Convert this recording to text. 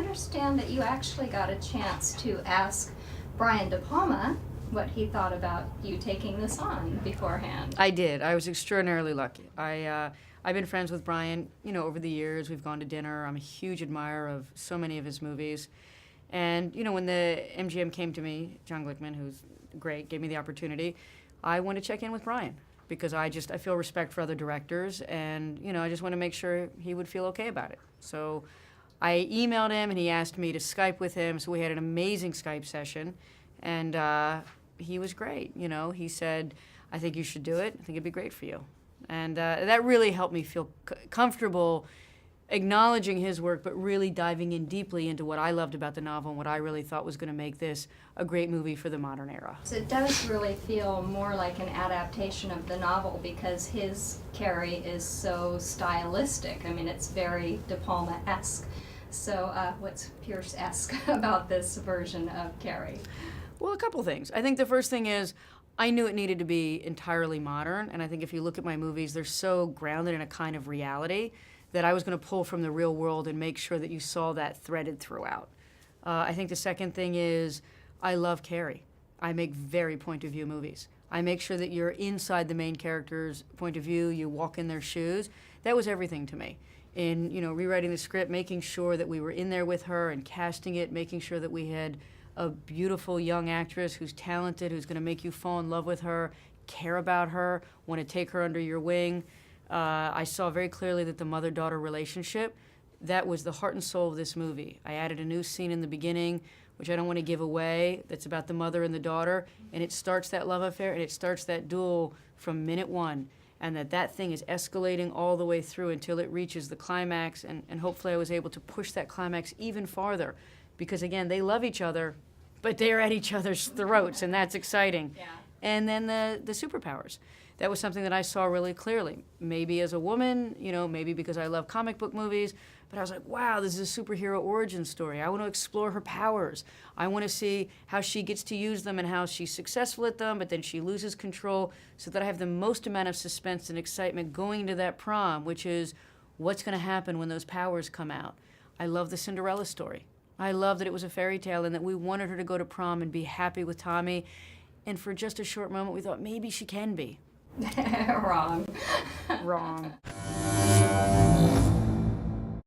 understand that you actually got a chance to ask Brian De Palma what he thought about you taking this on beforehand. I did. I was extraordinarily lucky. I've been friends with Brian, over the years. We've gone to dinner. I'm a huge admirer of so many of his movies. And, when the MGM came to me, John Glickman, who's great, gave me the opportunity, I wanted to check in with Brian because I feel respect for other directors, and, I just want to make sure he would feel okay about it. So I emailed him, and he asked me to Skype with him, so we had an amazing Skype session, and he was great. He said, I think you should do it. I think it'd be great for you. And that really helped me feel comfortable acknowledging his work, but really diving in deeply into what I loved about the novel and what I really thought was going to make this a great movie for the modern era. So it does really feel more like an adaptation of the novel because his Carrie is so stylistic. I mean, it's very De Palma-esque. So what's Peirce-esque about this version of Carrie? Well, a couple things. I think the first thing is I knew it needed to be entirely modern, and I think if you look at my movies, they're so grounded in a kind of reality that I was going to pull from the real world and make sure that you saw that threaded throughout. I think the second thing is I love Carrie. I make very point-of-view movies. I make sure that you're inside the main character's point of view, you walk in their shoes. That was everything to me. In rewriting the script, making sure that we were in there with her and casting it, making sure that we had a beautiful young actress who's talented, who's going to make you fall in love with her, care about her, want to take her under your wing. I saw very clearly that the mother-daughter relationship, that was the heart and soul of this movie. I added a new scene in the beginning, which I don't want to give away, that's about the mother and the daughter, and it starts that love affair, and it starts that duel from minute one, and that thing is escalating all the way through until it reaches the climax, and hopefully I was able to push that climax even farther, because again, they love each other, but they're at each other's throats, and that's exciting. Yeah. And then the superpowers. That was something that I saw really clearly. Maybe as a woman, maybe because I love comic book movies, but I was like, wow, this is a superhero origin story. I want to explore her powers. I want to see how she gets to use them and how she's successful at them, but then she loses control, so that I have the most amount of suspense and excitement going to that prom, which is what's going to happen when those powers come out. I love the Cinderella story. I love that it was a fairy tale and that we wanted her to go to prom and be happy with Tommy. And for just a short moment, we thought maybe she can be. Wrong. Wrong.